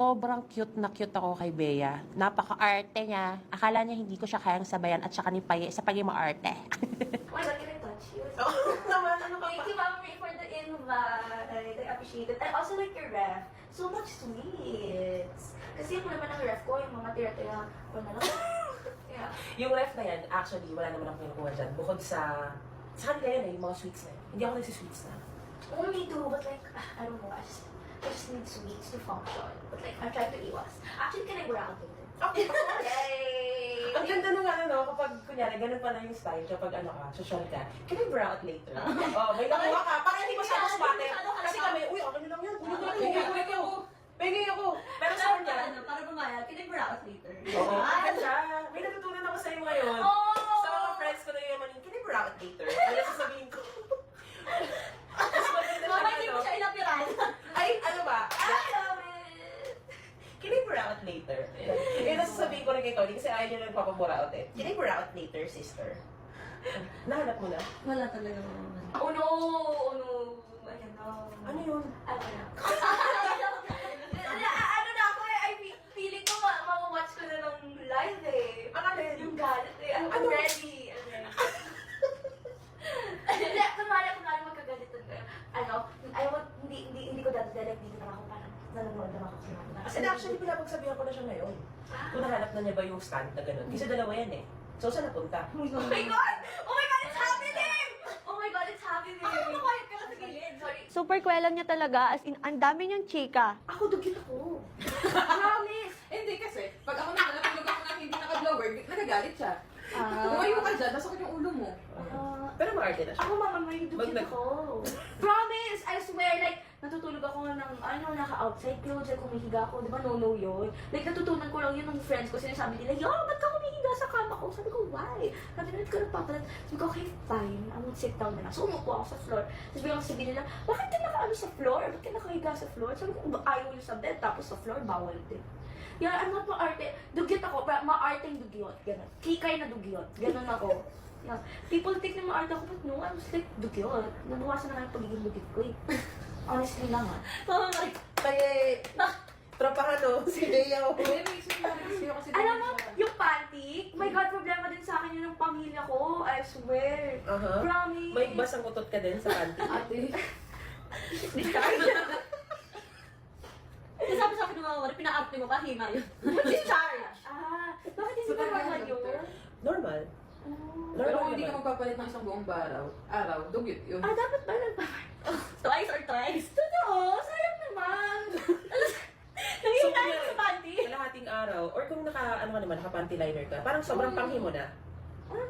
Sobrang cute na cute ako kay Bea. Napaka-arte niya. Akala niya hindi ko siya kayang sabayan at saka ni Paye sa pagiging maarte. Oh my God, can I touch you? Oo naman, ano ka Thank you, Mami, for the invite. I appreciate it. I also like your ref. So much sweets. Kasi ako naman ang ref ko, yung mga tira-tira ko na lang. Yeah. Yung ref na yan, actually, wala naman akong kinukuha dyan. Bukod sa kanila yun yung mga sweets na yun. Hindi ako nagsisweets na. Oh, me too, but like, I don't know, I just need sweets to function. But like, I'm trying to iwas. Actually, can I go out later? Okay. Yay! Ang ganda nung kapag kunyari, ganun pala yung style kapag social ka. Can I bra out later? Oh, may nakuha ka. Para hindi masyado swatter. Kasi kami, uy, okay lang yan. Kunin ko. Pengi ako. Pero sa kanya, Para bumayag, can I go out later? oo, ganda. May natutunan ako sa'yo ngayon. Oh! Sa mga friends ko na yung manin, can I bra out later? Ano sasabihin ko? Mas maganda Mama, siya, hindi ano? mo siya inapiran. Ay, ano ba? I love it! Can I bra out later? Eh, nasasabihin ko rin kay Tony kasi ayaw niya nagpapabura out eh. Can I bra out later, sister? Nahanap mo na? Wala talaga. Oh no! Oh no! Ayan na. Ano yun? Ano na? Ano na ako eh, feeling ko ma-watch ko na ng live eh. Ano yun? Yung galit eh. I'm Ano? ready. I'm ready. Hindi, kunwari magkagalitan ko. Hindi ko dadalag dito na ako parang nanonood lang ako kinakita. And actually, pinapagsabihan ko na siya ngayon. Kung nahanap na niya ba yung stand na gano'n. Kasi dalawa yan eh. So, saan napunta? Oh my God! Oh my God, it's happening! Oh my God, it's happening! Ano kahit ka lang sa gilid? Sorry. Super kwela niya talaga, as in, ang dami niyang chika. Ako, dugit ako. Promise! Hindi kasi, pag ako natulog ako na hindi naka-blower, nagagalit siya. Ah. Tumayo ka dyan, masakit yung ulo mo. Pero maarte na siya. Ako mga may dugit Mag- ako. Promise! I swear, like, natutulog ako ng, naka-outside clothes, like, humihiga ako, di ba, no yun? Like, natutunan ko lang yun ng friends ko, sinasabi nila, yo, ba't ka humihiga sa kama ko? Sabi ko, why? Sabi nila, ka nagpapalat. Sabi ko, okay, fine, I won't sit down na lang. So, umupo ako sa floor. Tapos biglang sabi nila, bakit ka nakaano sa floor? Ba't ka nakahiga sa floor? Sabi ko, ayaw nyo sa bed, tapos sa floor, bawal din. Yeah, I'm not maarte. Dugyot ako, pero maarteng dugyot. Ganon. Kikay na dugyot. Ganon ako. Yeah. People think na maarte ako, but no, I was like dugyot. Nabawasan na lang yung pagiging dugyot ko eh. Honestly lang ah. Kaya, tropahan o, si Bea o. Uy, may isip na kasi kasi Alam mo, yung panty, oh my God, problema din sa akin yun ng pamilya ko. I swear. Aha. Promise. May basang utot ka din sa panty. Ate. Di kaya. Sabi sa akin ng mga wala, pina-arte mo pa, hima yun. Si Charge. Bakit hindi ba normal yun? Normal. Pero kung hindi ka magpapalit ng isang buong araw, dugyot yun. Dapat ba nagpapalit? Twice or thrice. Totoo, sayang naman. Nangyayari sa panty. Kalahating araw, or kung naka-panty liner ka, parang sobrang panghi mo na. Ano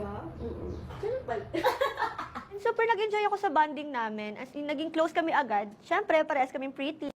ba? Ganun pala. Super nag-enjoy ako sa bonding namin. As in, naging close kami agad. Siyempre, parehas kaming pretty.